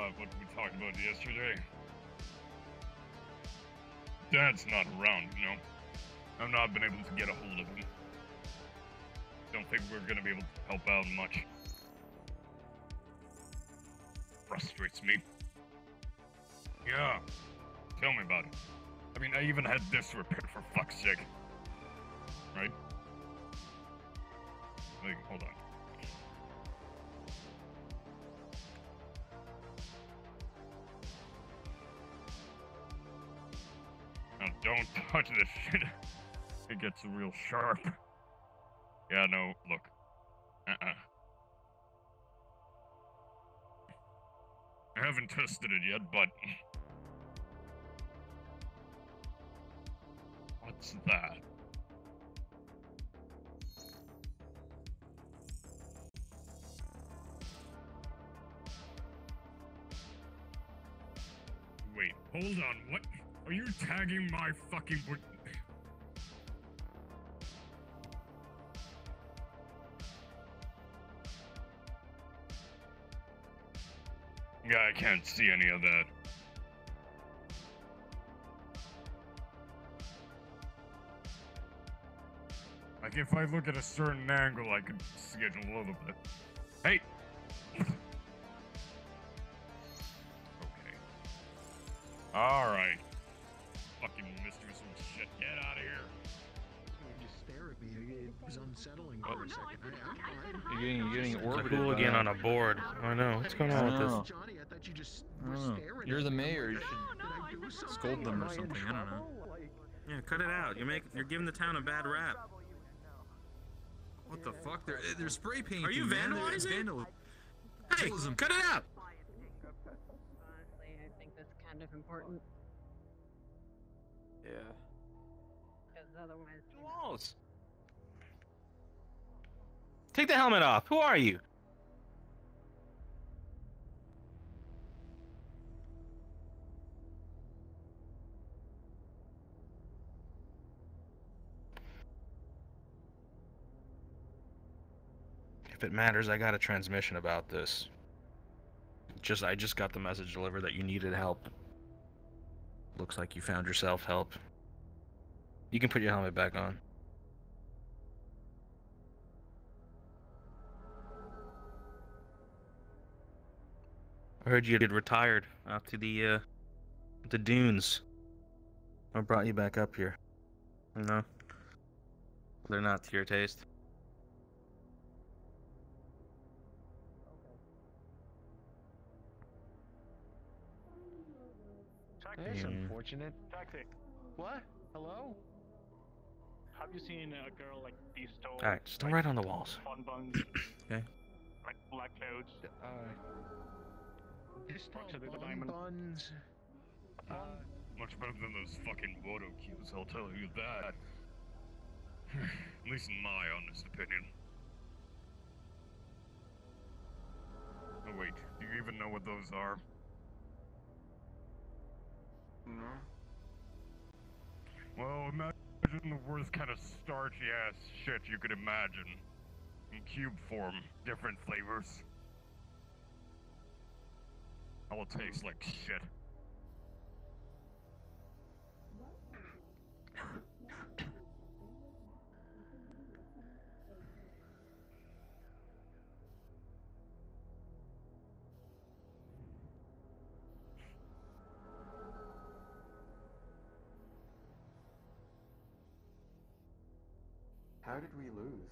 about what we talked about yesterday. Dad's not around, you know. I've not been able to get a hold of him. Don't think we're gonna be able to help out much. Frustrates me. Yeah. Tell me about it. I mean, I even had this repaired for fuck's sake. Right? Like, hold on. Now, don't touch this shit. It gets real sharp. Yeah, no, look. I haven't tested it yet, but... What's that? Wait, hold on, what? Are you tagging my fucking... Yeah, I can't see any of that. Like, if I look at a certain angle, I could see it a little bit. Hey! Okay. Alright. Fucking mistress of shit, get out of here. You stare at me, it was unsettling for a second. You're getting orbited. Cool again on a board. I know. What's going on with this? Johnny, I thought you just were staring. You're the mayor. You should scold them or something. I don't know. Yeah, cut it out. You're giving the town a bad rap. What the fuck? They're spray painting. Are you vandalizing? Hey, Vandalism. cut it out. Honestly, I think that's kind of important. Yeah. Because otherwise... Walls. Take the helmet off. Who are you? If it matters, I got a transmission about this. I just got the message delivered that you needed help. Looks like you found yourself help. You can put your helmet back on. I heard you had retired out to the dunes. I brought you back up here. No, they're not to your taste. That's unfortunate. Taxi. What? Hello? Have you seen a girl like bestow? Alright, just don't write on the walls. Fun buns. Okay. Like black clouds. Pistol the bun diamond. buns. Much better than those fucking Wodo cues, I'll tell you that. At least in my honest opinion. Oh wait, do you even know what those are? No. Well, imagine the worst kind of starchy ass shit you could imagine. In cube form, different flavors. All taste like shit. How did we lose?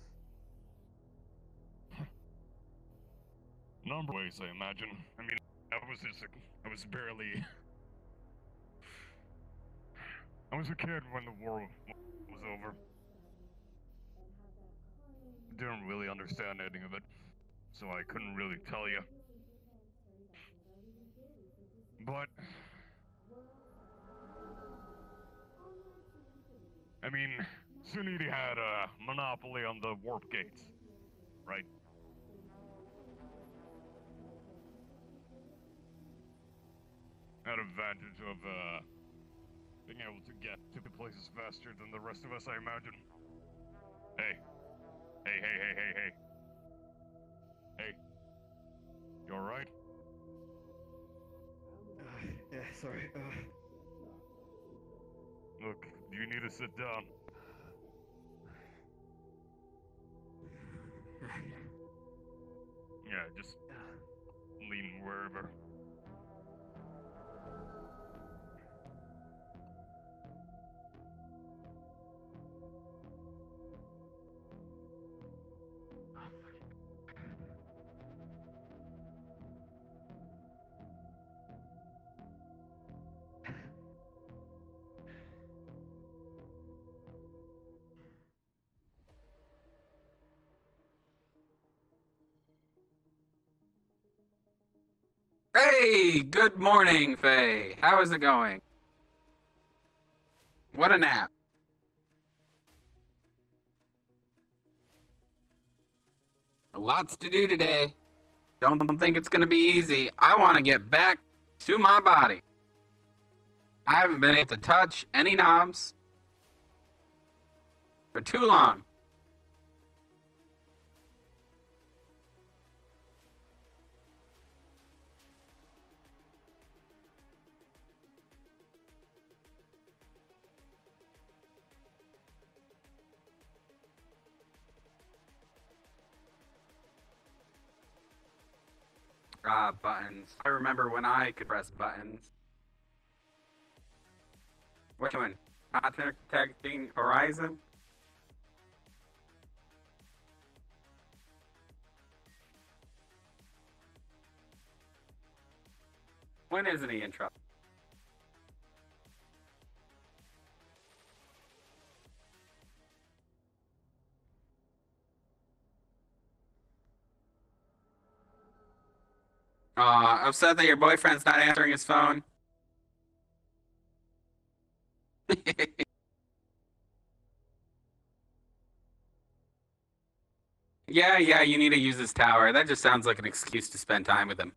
Number of ways, I imagine. I mean, I was barely... I was a kid when the war was over. Didn't really understand any of it, so I couldn't really tell you. But... I mean, Suniti had a monopoly on the warp gates, right? Had advantage of, being able to get to the places faster than the rest of us, I imagine. Hey. Hey. Hey. You alright? Yeah, sorry. Look, you need to sit down. Yeah, just lean wherever. Hey, good morning, Faye. How is it going? What a nap. Lots to do today. Don't think it's going to be easy. I want to get back to my body. I haven't been able to touch any knobs for too long. Buttons. I remember when I could press buttons. Which one? Protecting Horizon? When isn't he in trouble? Upset that your boyfriend's not answering his phone. Yeah, you need to use this tower. That just sounds like an excuse to spend time with him.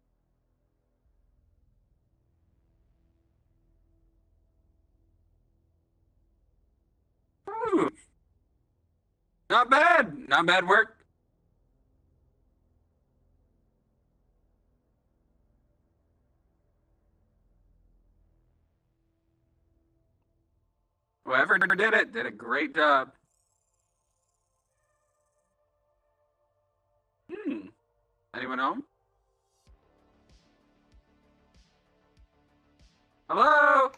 Ooh. Not bad. Not bad work. Whoever did it did a great job. Anyone home? Hello?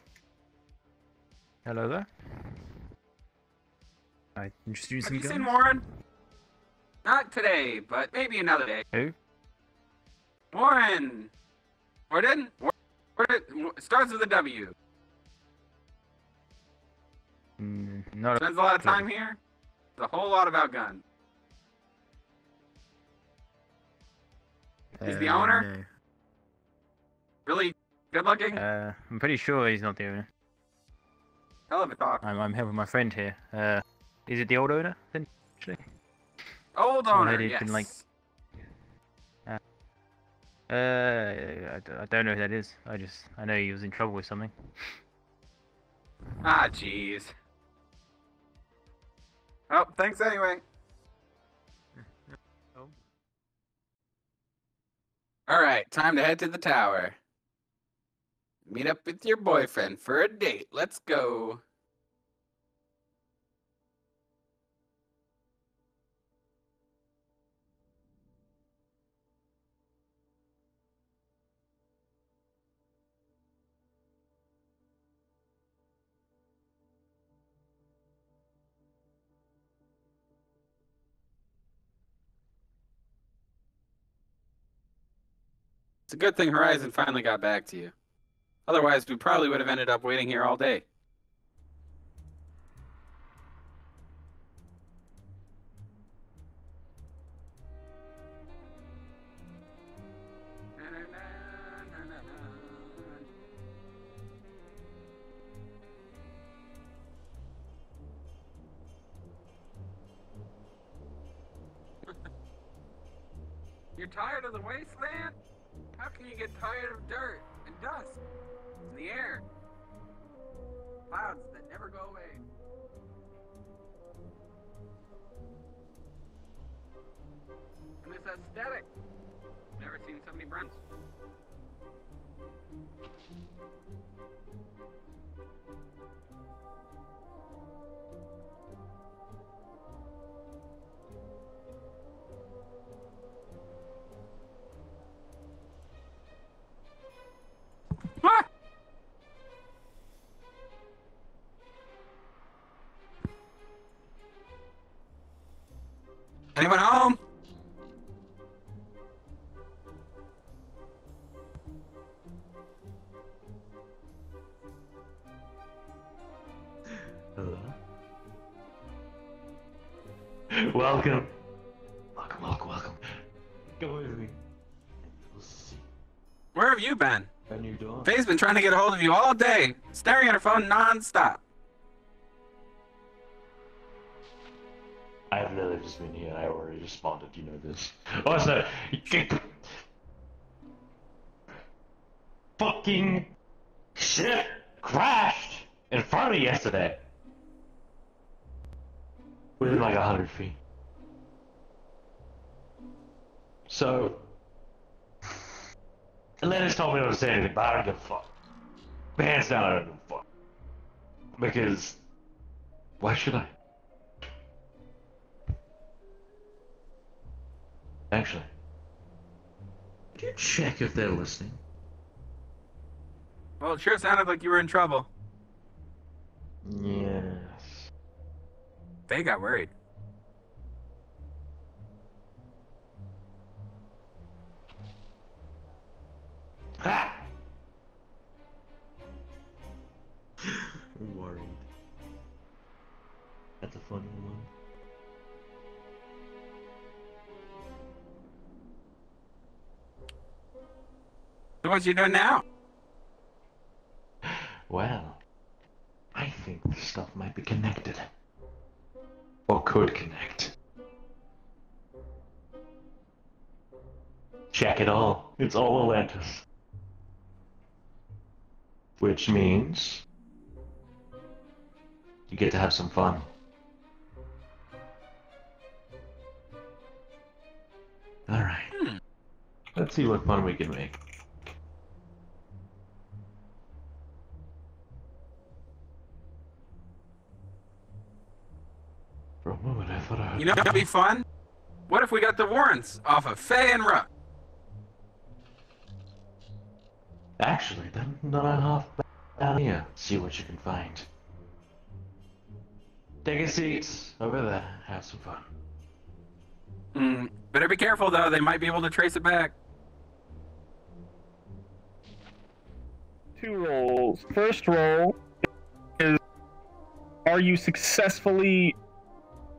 Hello there. I introduce Have some you guns. seen Warren? Not today, but maybe another day. Who? Warren! Warden? Starts with a W. Not Spends a lot of time here. There's a whole lot about guns. He's the owner? No. Really good looking? I'm pretty sure he's not the owner. Hell of a talk. I'm helping my friend here. Is it the old owner then? Actually? Old Or owner, had he yes. been, like... I don't know who that is. I know he was in trouble with something. Ah, jeez. Oh, thanks anyway. Alright, time to head to the tower. Meet up with your boyfriend for a date. Let's go. It's a good thing Horizon finally got back to you. Otherwise, we probably would have ended up waiting here all day. You're tired of the wasteland? How can you get tired of dirt and dust in the air? Clouds that never go away. And this aesthetic. Never seen so many fronts. Anyone home? Hello. Welcome. Welcome. Come with me. We'll see. Where have you been? How you doing? Faye's been trying to get a hold of you all day, staring at her phone non-stop. I've literally just been here. I already responded. You know this. Oh, so fucking shit crashed in front of me yesterday. Within like 100 feet. So, Atlantis told me not to say anything, but I don't give a fuck. Hands down, I don't give a fuck. Because, why should I? Actually, could you check if they're listening? Well, it sure sounded like you were in trouble. Yes. Faye got worried. Ha! I'm worried. That's a funny one. So what you doing now? Well, I think this stuff might be connected. Or could connect. Check it all. It's all Atlantis. Which means you get to have some fun. Alright. Let's see what fun we can make. For a moment I thought I would... You know what'd be fun? What if we got the warrants off of Faye and Ruck? Actually, then not half down here. See what you can find. Take a seat over there. Have some fun. Better be careful though, they might be able to trace it back. 2 rolls. First roll is, are you successfully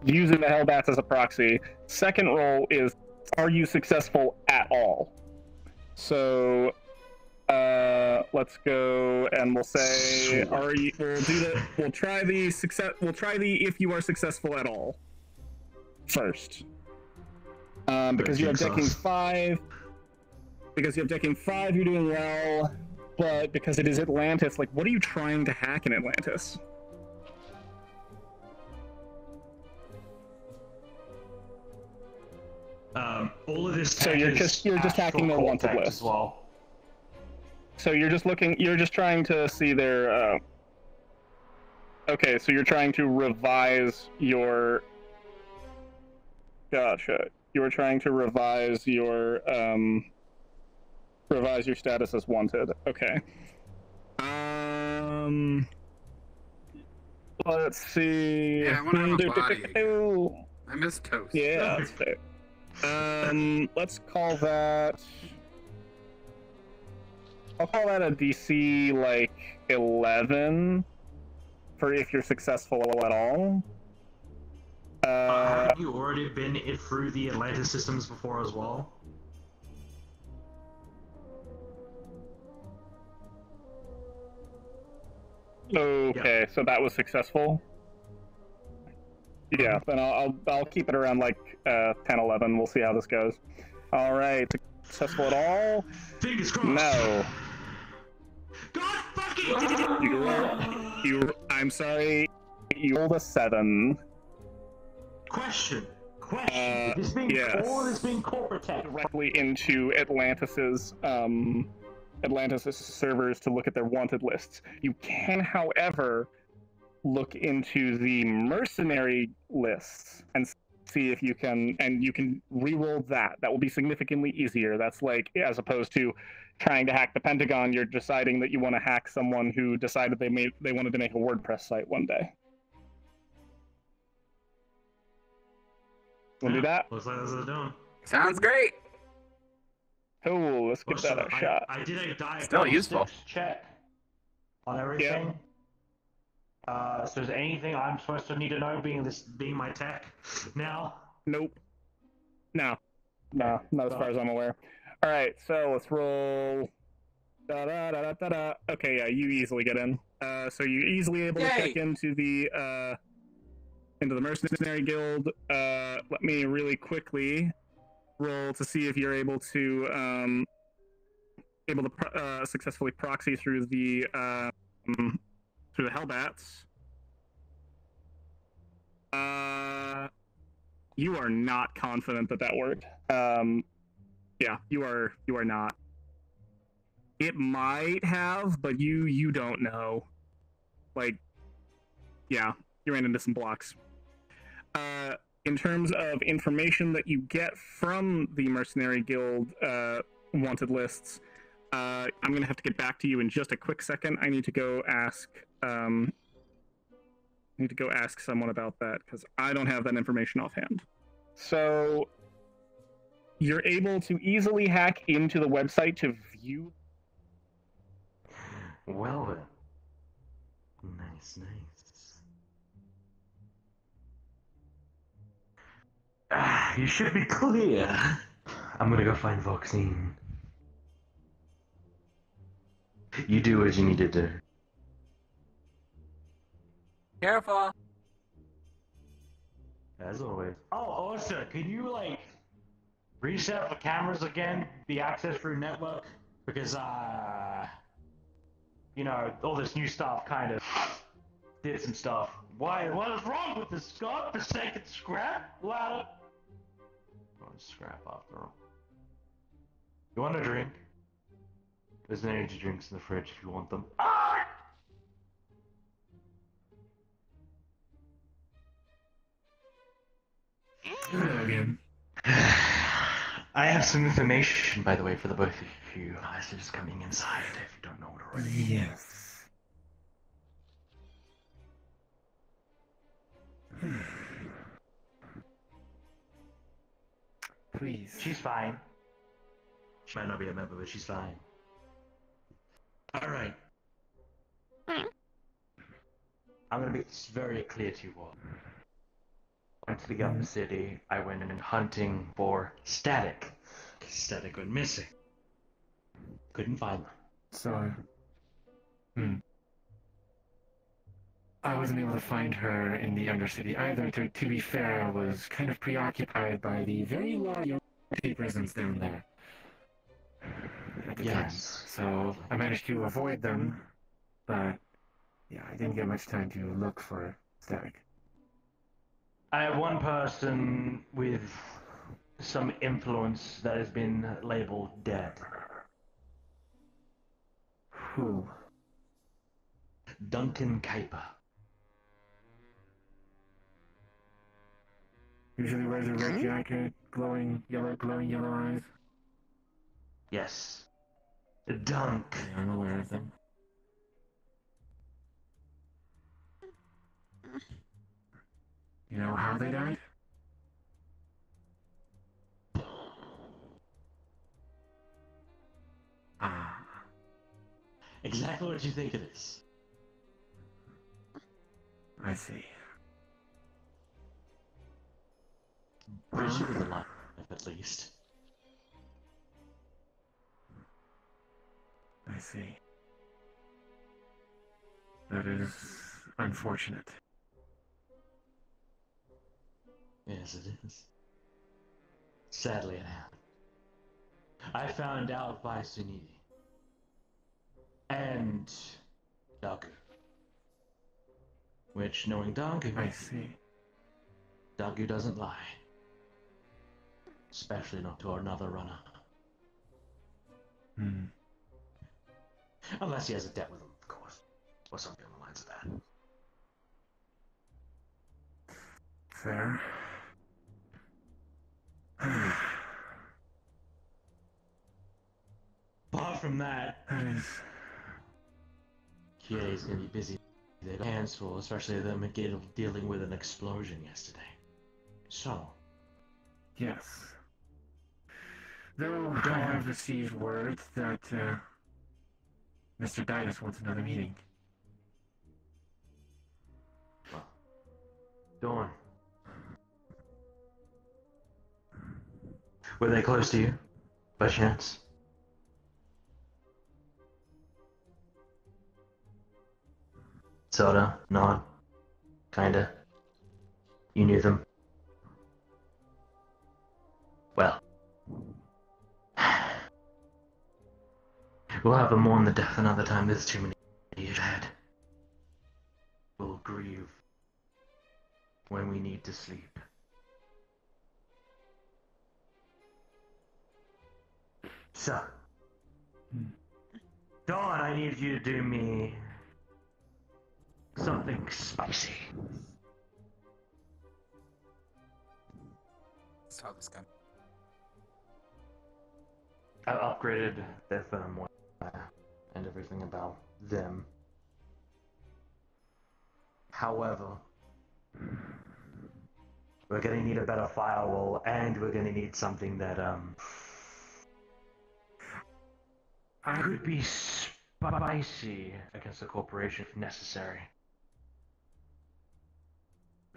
using the Hellbats as a proxy? Second roll is, are you successful at all? So, let's go and we'll say, we'll try the if you are successful at all first. Because you have decking 5. Because you have decking 5, you're doing well. But because it is Atlantis, like, what are you trying to hack in Atlantis? All of this. So you're just hacking their wanted list. As well. So you're just trying to see their. Okay, so you're trying to revise your. Gotcha. You were trying to revise your status as wanted. Okay. Let's see. Yeah, I want to have a body again. I miss toast. Yeah, that's fair. Let's call that. I'll call that a DC like 11 for if you're successful at all. Have you already been through the Atlantis systems before as well? Okay, so that was successful. Yeah, then I'll keep it around like 10, 11. We'll see how this goes. All right, successful at all? Fingers crossed. No. God fucking! I'm sorry. You rolled a 7. Question. Yes. All this being corporate tech. Directly into Atlantis's servers to look at their wanted lists. You can, however, look into the mercenary lists and see if you can, and you can re-roll that. That will be significantly easier. That's like, as opposed to trying to hack the Pentagon, you're deciding that you want to hack someone who decided they wanted to make a WordPress site one day. Wanna do that? Looks like that's what it's doing. Sounds great. Cool, let's give that a shot. I did a Still useful. diagnostics check on everything. So is there anything I'm supposed to need to know, being my tech now? Nope. No, not as far as I'm aware. All right, so let's roll. Okay, yeah, you easily get in. So you're easily able to check into the mercenary guild. Let me really quickly roll to see if you're able to successfully proxy through the Hellbats. You are not confident that worked. Yeah, you are not. It might have, but you don't know. Like, yeah, you ran into some blocks. In terms of information that you get from the Mercenary Guild wanted lists, I'm gonna have to get back to you in just a quick second. I need to go ask someone about that because I don't have that information offhand. So you're able to easily hack into the website to view. Well then. Nice. You should be clear. I'm gonna go find Voxine. You do as you need to do. Careful. As always. Oh, also, can you, reset the cameras again, the access through network? Because, all this new stuff kind of did some stuff. What is wrong with this godforsaken scrap ladder? Oh, scrap after all. You want a drink? There's energy drinks in the fridge if you want them. Ah! Hello again. I have some information, by the way, for the both of you. As is coming inside, if you don't know it already. Yes. Please. She's fine. She might not be a member, but she's fine. Alright. I'm gonna be very clear to you all. Went to the upper city, I went in hunting for Static. Static went missing. Couldn't find them. So, I wasn't able to find her in the Undercity either. To be fair, I was kind of preoccupied by the very loyal presence down there. At the time. So I managed to avoid them, but yeah, I didn't get much time to look for Static. I have one person with some influence that has been labeled dead. Who? Duncan Kuiper. Usually wears a red jacket, glowing yellow eyes. Yes. Dunk. Yeah, I'm aware of them. You know how they died? Exactly what you think it is. I see. Pretty sure the life, at least. I see. That is unfortunate. Yes, it is. Sadly, it happened. I found out by Suniti. And Dagu. Which, knowing Dagu, I see. Dagu doesn't lie. Especially not to another runner. Unless he has a debt with him, of course. Or something along the lines of that. Fair. Apart from that, Kier's gonna be busy. They have hands full, especially them dealing with an explosion yesterday. So, Yes. Though I have received word that Mr. Didas wants another meeting. Dawn. Were they close to you, by chance? Sorta, not, kinda. You knew them. Well. We'll have a mourn the death another time. There's too many years ahead. We'll grieve when we need to sleep. So, Dawn, I need you to do me something spicy. Saw this guy. I upgraded their firmware and everything about them. However, we're gonna need a better firewall, and we're gonna need something that could be spicy against the corporation if necessary.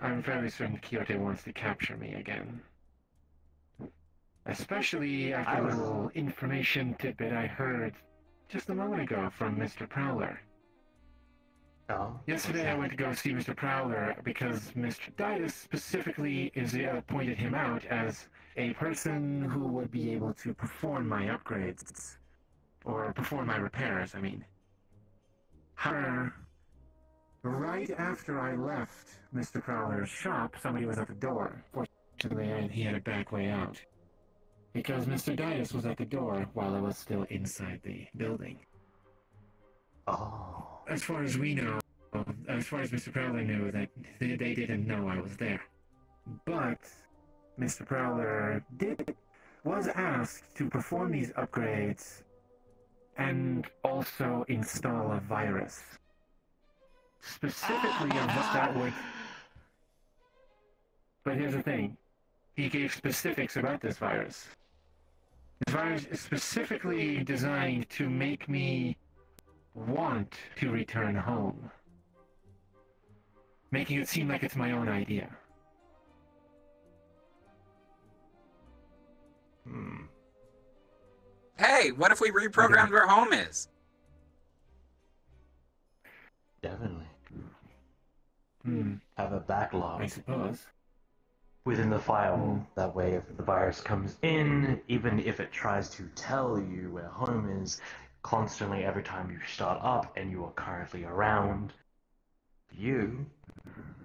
I'm fairly certain Quixote wants to capture me again. Especially after the little information tidbit I heard just a moment ago from Mr. Prowler. Oh? Yesterday I went to go see Mr. Prowler because Mr. Didas specifically pointed him out as a person who would be able to perform my upgrades. Or perform my repairs, I mean. However, right after I left Mr. Prowler's shop, somebody was at the door. Fortunately, he had a back way out. Because Mr. Didas was at the door while I was still inside the building. Oh. As far as we know, as far as Mr. Prowler knew, that they didn't know I was there. But Mr. Prowler was asked to perform these upgrades and also install a virus. Specifically of what that would... But here's the thing. He gave specifics about this virus. This virus is specifically designed to make me want to return home. Making it seem like it's my own idea. Hey, what if we reprogrammed where home is? Definitely. Have a backlog. I suppose. Within the firewall. That way, if the virus comes in, even if it tries to tell you where home is, constantly every time you start up and you are currently around, you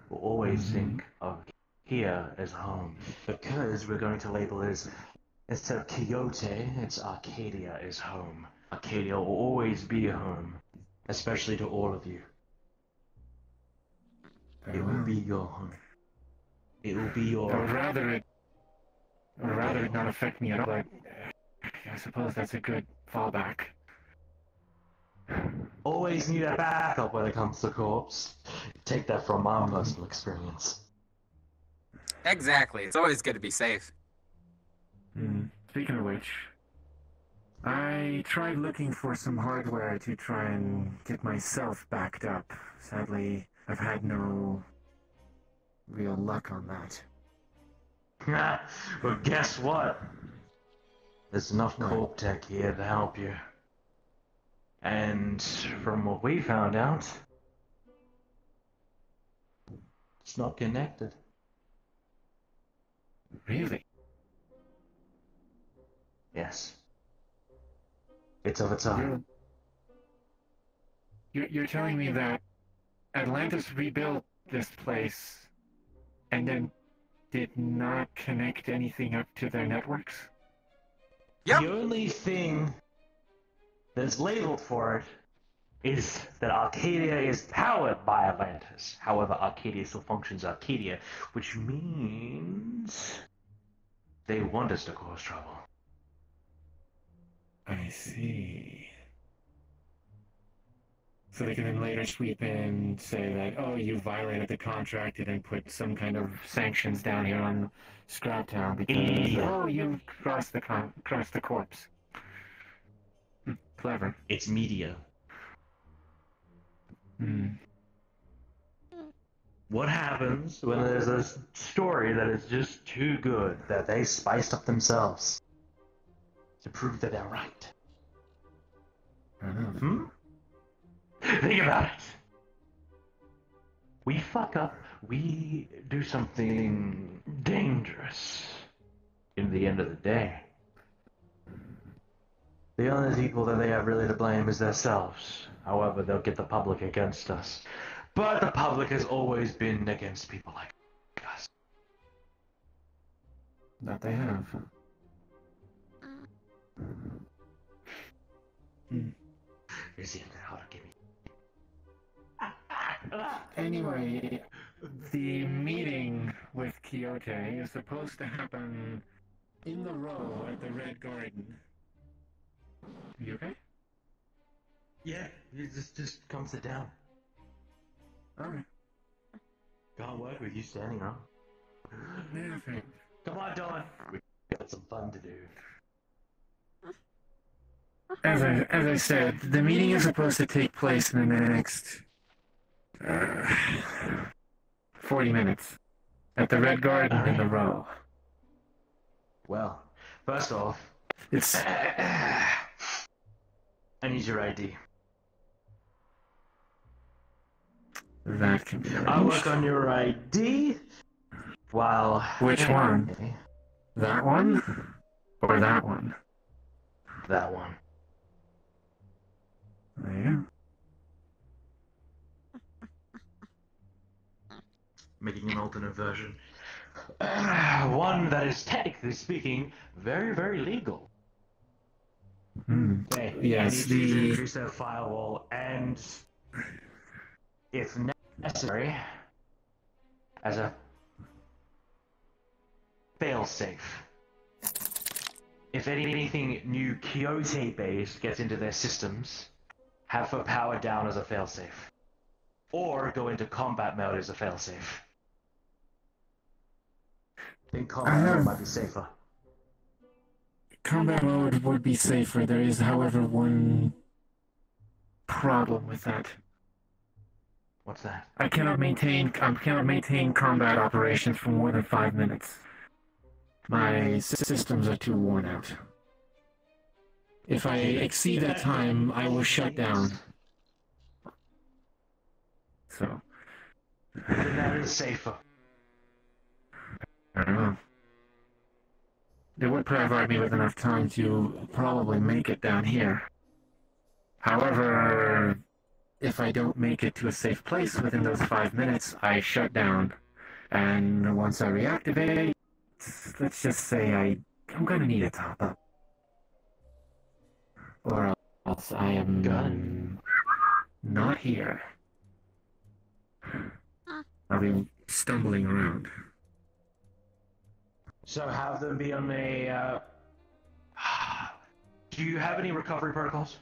will always think of here as home. Because we're going to label it as, instead of Quixote, it's Arcadia is home. Arcadia will always be home, especially to all of you. It will be your home. It will be your... I would rather it not affect me at all, but I suppose that's a good fallback. Always need a backup when it comes to corpse. Take that from my personal experience. Exactly. It's always good to be safe. Speaking of which, I tried looking for some hardware to try and get myself backed up. Sadly, I've had no real luck on that. Well, guess what? There's enough corp tech here to help you. And from what we found out, it's not connected. Really? Yes. It's of its own. You're telling me that Atlantis rebuilt this place and then did not connect anything up to their networks? Yep. The only thing that's labeled for it is that Arcadia is powered by Atlantis. However, Arcadia still functions Arcadia, which means they want us to cause trouble. I see. So they can then later sweep in and say that, oh, you violated the contract and then put some kind of sanctions down here on Scraptown because, oh, you crossed the corpse. Clever. It's media. What happens when there's a story that is just too good that they spiced up themselves to prove that they're right? Think about it. We fuck up, we do something dangerous. In the end of the day, the only people that they have really to blame is themselves. However, they'll get the public against us. But the public has always been against people like us. That they have. Anyway, the meeting with Quixote is supposed to happen in the row at the Red Garden. You okay? Yeah, you just come sit down. Alright. Can't work with you standing up. Nothing. Come on, Dawn. We got some fun to do. As I said, the meeting is supposed to take place in the next 40 minutes at the Red Garden in the row. Well, first off, It's I need your ID. that can be I'll arranged. work on your ID while... Which one? That one? Or that one? That one. There you go. Making an alternate version. One that is, technically speaking, very, very legal. Hey, Yes, I need you to the... increase that firewall, and if necessary, as a failsafe. If anything new Quixote-based gets into their systems, have her power down as a failsafe. Or go into combat mode as a failsafe. I think combat mode might be safer. Combat mode would be safer. There is, however, one problem with that. What's that? I cannot maintain combat operations for more than 5 minutes. My systems are too worn out. If I exceed that time, I will shut down. So. Then that is safer. I don't know. It would provide me with enough time to probably make it down here. However, if I don't make it to a safe place within those 5 minutes, I shut down. And once I reactivate, let's just say I'm gonna need a top-up. Or else I am not here. I'll be stumbling around. So have them be on the, Do you have any recovery protocols?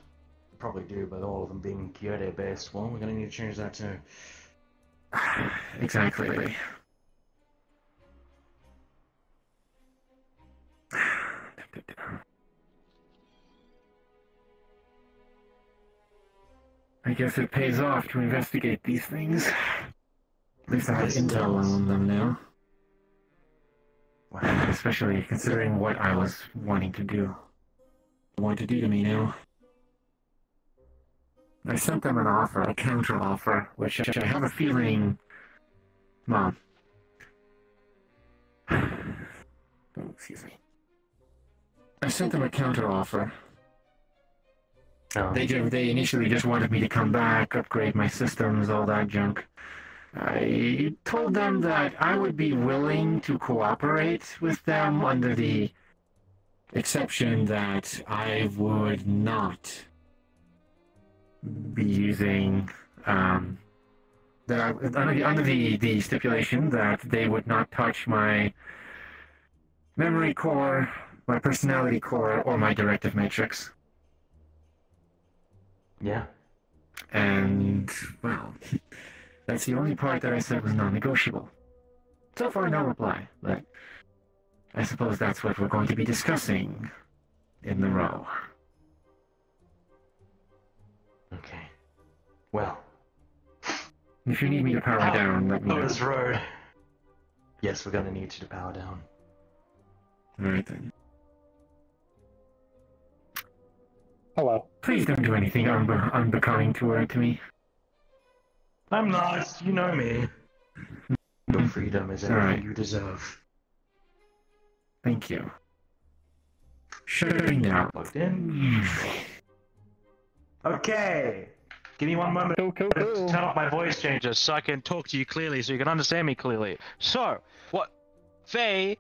You probably do, but all of them being Quixote-based. Well, we're gonna need to change that too. Exactly. I guess it pays off to investigate these things. At least I have intel on them now. Especially considering what I was wanting to do. Want to do to me now. I sent them an offer, a counter offer, which I have a feeling... Mom. Oh, excuse me. I sent them a counter offer. They initially just wanted me to come back, upgrade my systems, all that junk. I told them that I would be willing to cooperate with them under the exception that I would not be using, under the stipulation that they would not touch my memory core, my personality core, or my directive matrix. Yeah. And, well, that's the only part that I said was non-negotiable. So far, no reply, but I suppose that's what we're going to be discussing in the row. Okay. Well. If you need me to power down, let me know. This road. Yes, we're gonna need you to power down. Alright then. Hello. Please don't do anything unbecoming to me. I'm not. You know me. Your freedom is everything you deserve. Thank you. Shutting down. Plugged in. Okay. Give me one moment to turn off my voice changes so I can talk to you clearly, so you can understand me clearly. So, what Faye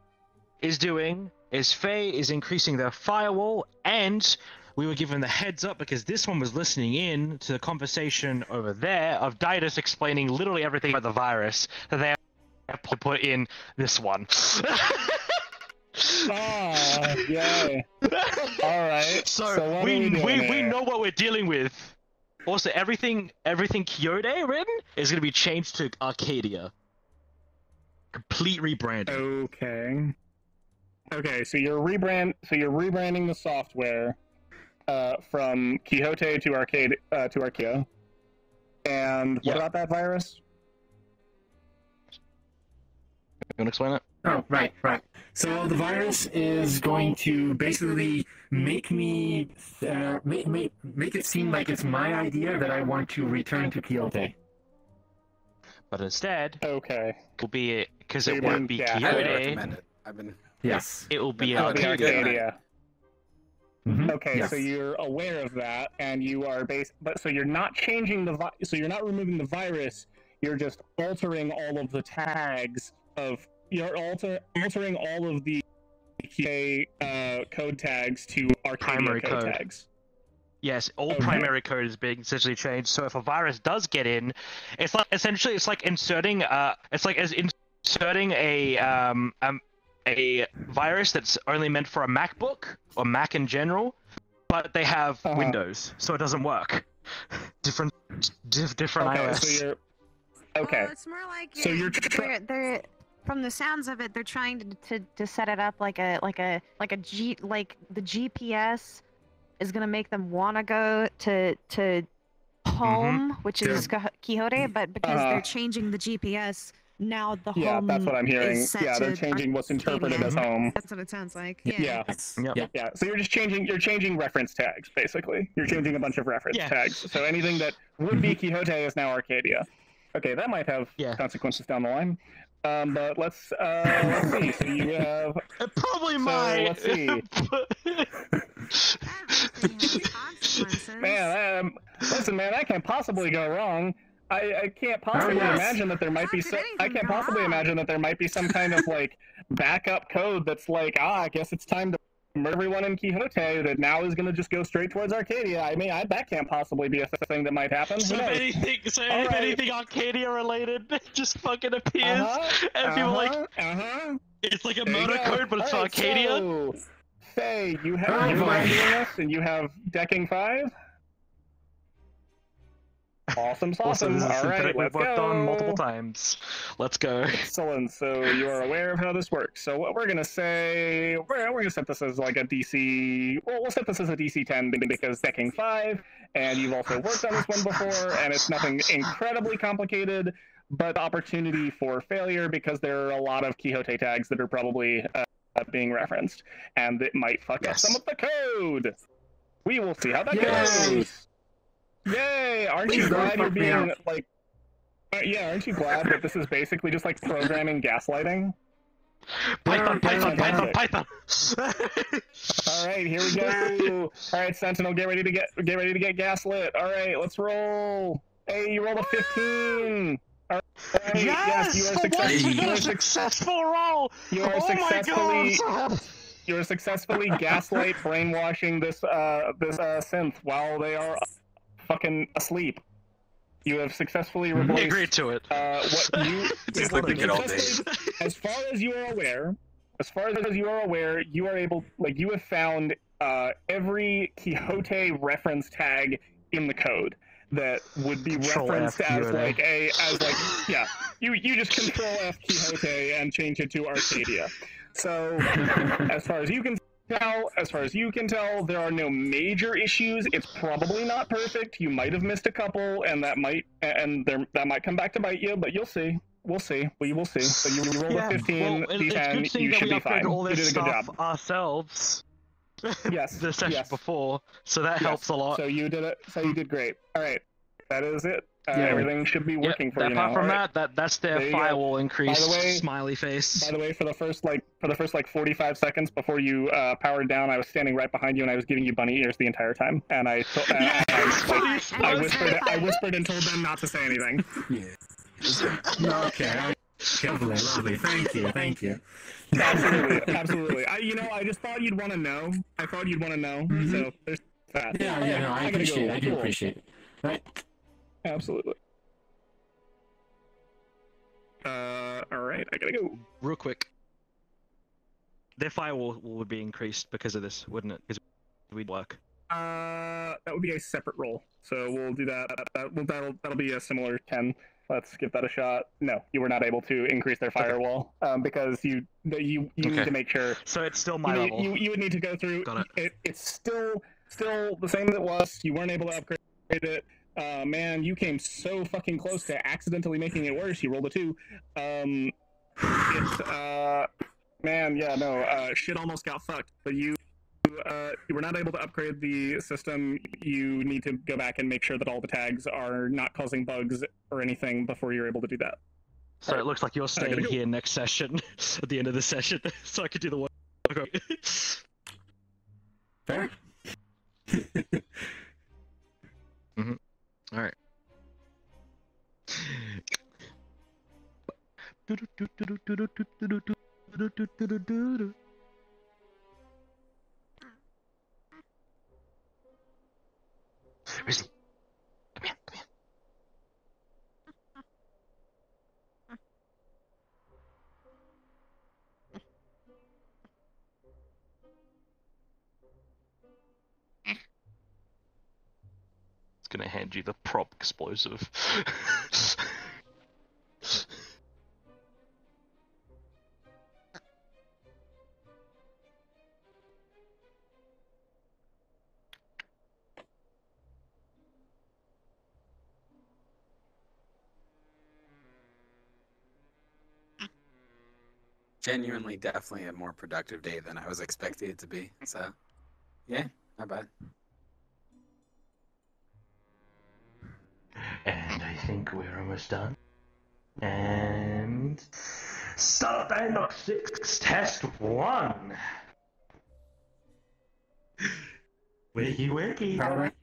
is doing is Faye is increasing their firewall, and we were given the heads up because this one was listening in to the conversation over there of Didas explaining literally everything about the virus that they have to put in this one. Ah, yay. Alright. So we know what we're dealing with. Also, everything Kyoto written is going to be changed to Arcadia. Complete rebranding. Okay, so you're rebranding the software from Quixote to Arcadia. And what about that virus? You want to explain it? Oh, right. So the virus is going to basically make me make it seem like it's my idea that I want to return to Quixote. But instead, it will be because it won't be Quixote. I would recommend it. Yes. It will be Arcadia. Okay, yes. so you're aware of that, and you are so you're not changing so you're not removing the virus. You're just altering all of the tags of. You're altering all of the code tags to Arcadia primary code tags. Yes, all primary code is being essentially changed. So if a virus does get in, it's like essentially inserting a virus that's only meant for a MacBook or Mac in general, but they have Windows, so it doesn't work. Different iOS. So you're okay. Well, it's more like so they're from the sounds of it, they're trying to set it up like the GPS is gonna make them want to go to home, which is Quixote, but because they're changing the GPS, now the home. Yeah, that's what I'm hearing. Is set Yeah, they're to changing what's interpreted as home. That's what it sounds like. Yeah. So you're just changing reference tags, basically. You're changing a bunch of reference tags. So anything that would be Quixote is now Arcadia. Okay, that might have consequences down the line. But let's see. So you have. It probably might. Let's see. Man, listen, man, that can't possibly go wrong. I can't possibly imagine that there might be I can't possibly imagine that there might be some kind of like backup code that's like, I guess it's time to murder everyone in Quixote that now is going to just go straight towards Arcadia. I mean, that can't possibly be a thing that might happen. So if anything Arcadia related just fucking appears, and people it's like a murder code, but it's for Arcadia. So, Faye, you have doing this, and you have decking 5. Awesome. All right, we've worked on multiple times. Let's go. Excellent. So you are aware of how this works. So what we're gonna say, we're gonna set this as like a DC. Well, we'll set this as a DC 10 because decking 5, and you've also worked on this one before, and it's nothing incredibly complicated, but opportunity for failure because there are a lot of Quixote tags that are probably being referenced, and it might fuck up some of the code. We will see how that goes. Yay! Aren't you glad you're being like? Aren't you glad that this is basically just like programming gaslighting? Python. All right, here we go. All right, Sentinel, get ready to get gaslit. All right, let's roll. Hey, you rolled a 15. All right, yes, you are successful roll. You are You are successfully gaslight brainwashing this synth while they are fucking asleep. You have successfully replaced. We agreed to it. As far as you are aware, you are able, like, you have found every Quixote reference tag in the code. that would be Control referenced F as Quixote. yeah. You just Control F Quixote and change it to Arcadia. So as far as you can tell, there are no major issues. It's probably not perfect. You might have missed a couple, and that might come back to bite you. But you'll see. We'll see. We will see. So you rolled a 15, well, D10. it's good seeing You that should we be fine. upgraded all You this did a good stuff job. ourselves. Yes. The session yes. before, so that helps a lot. So you did it. So you did great. All right. That is it. Everything should be working for you now. Apart from All right. that's their There you go. firewall increase. By the way- Smiley face. By the way, for the first 45 seconds before you powered down, I was standing right behind you and I was giving you bunny ears the entire time. And I whispered and told them not to say anything. Okay. Lovely. Thank you. Absolutely. I just thought you'd want to know. So there's that. Yeah, no, I appreciate it. I do appreciate it. Right. Absolutely. Alright, I gotta go. Real quick. Their firewall would be increased because of this, wouldn't it? Because we'd work. That would be a separate roll. So we'll do that. That'll be a similar 10. Let's give that a shot. No, you were not able to increase their firewall because you need to make sure. So it's still my level. You would need to go through. Got it. It's still the same as it was. You weren't able to upgrade it. Man, you came so fucking close to accidentally making it worse. You rolled a 2. Shit almost got fucked. But you were not able to upgrade the system. You need to go back and make sure that all the tags are not causing bugs or anything before you're able to do that. So it looks like you're staying here next session, at the end of the session, so I could do the work. Fair. Alright. Grizzly, come here. It's gonna hand you the prop explosive. Genuinely, definitely a more productive day than I was expecting it to be. So, yeah, not bad. And I think we're almost done. And start Dialogue 6, Test 1. Wiki. Alright.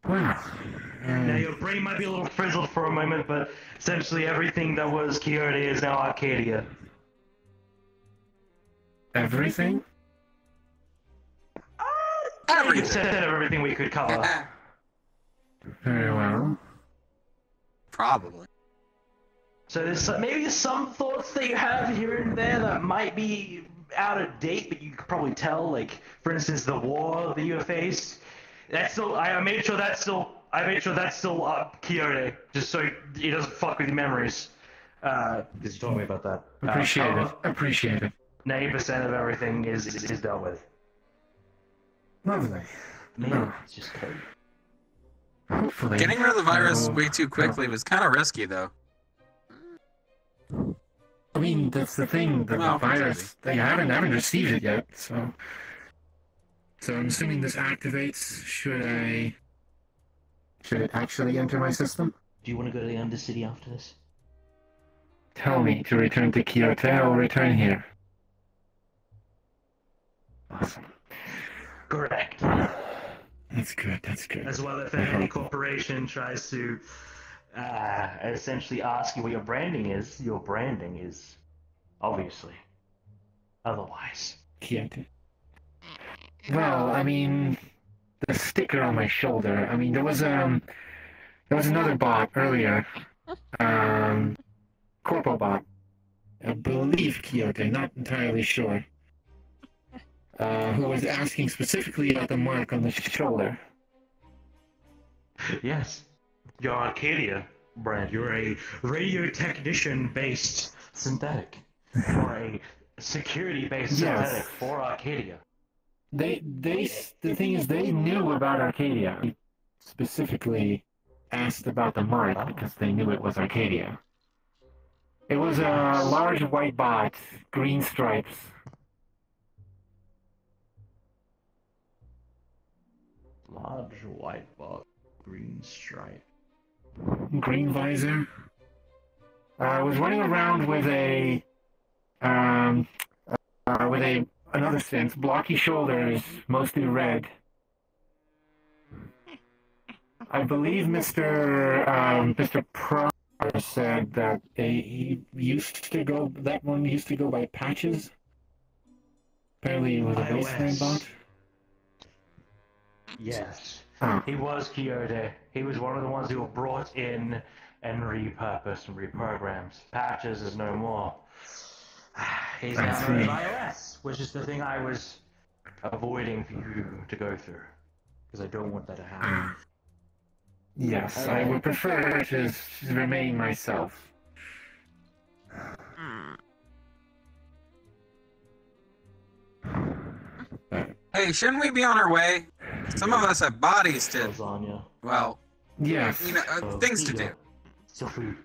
Wow. Now your brain might be a little frizzled for a moment, but essentially everything that was Quixote is now Arcadia. Everything? 90% of everything we could cover. Very well. Probably. So there's maybe some thoughts that you have here and there that might be out of date, but you could probably tell. Like, for instance, the war that you faced. That's still. I made sure that's still Quixote, just so he doesn't fuck with your memories. Because you told me about that. Appreciate it. 90% of everything is dealt with. Lovely. Man, it's just code. Hopefully. Getting rid of the virus way too quickly was kind of risky, though. I mean, that's the thing. The virus. They haven't received it yet, so. So I'm assuming this activates. Should it actually enter my system? Do you want to go to the Undercity after this? Tell me to return to Quixote, I'll return here. Awesome. Correct. That's good. As well, if any corporation tries to essentially ask you what your branding is obviously otherwise. Quixote. Well, I mean, the sticker on my shoulder. I mean, there was another bot earlier, Corpo bot. I believe Quixote, not entirely sure. who was asking specifically about the mark on the shoulder. Yes. You're Arcadia, Brand. You're a radio technician-based synthetic. Or a security-based synthetic for Arcadia. The thing is, they knew about Arcadia. They specifically asked about the mark because they knew it was Arcadia. It was a large white bot, green stripes. Large white bot, green stripe. Green visor. Was running around with another sense, blocky shoulders, mostly red. I believe Mr. Pro said that he used to go. That one used to go by Patches. Apparently, it was a baseline bot. Yes. Oh. He was Quixote. He was one of the ones who were brought in and repurposed and reprogrammed. Patches is no more. He's now known as iOS, which is the thing I was avoiding for you to go through. Because I don't want that to happen. Yes, I would prefer to remain myself. Hey, shouldn't we be on our way? Some of us have bodies to... Well... Yes. You know, things to do.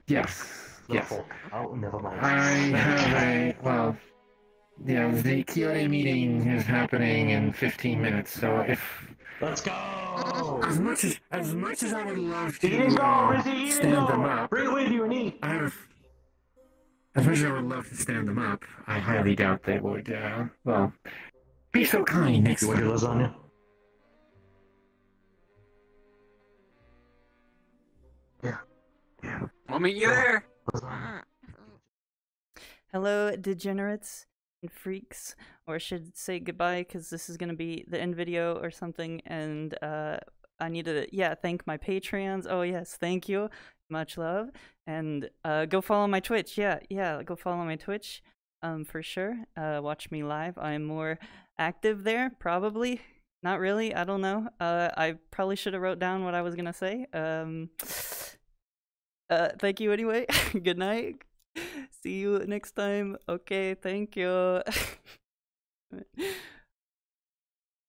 Yes. Yes. Oh, never mind. I have the Quixote meeting is happening in 15 minutes, so if... Let's go! As much as I would love to stand them up... Bring it with you and eat! As much as I would love to stand them up, I highly doubt they would, be so kind next time. You want your lasagna? Yeah. We'll meet you there. Hello, degenerates and freaks, or I should say goodbye because this is gonna be the end video or something. And I need to thank my Patreons. Oh yes, thank you, much love, and go follow my Twitch. Go follow my Twitch. For sure. Watch me live. I'm more active there, probably. Not really. I don't know. I probably should have wrote down what I was gonna say. Thank you anyway. Good night. See you next time. Okay, thank you.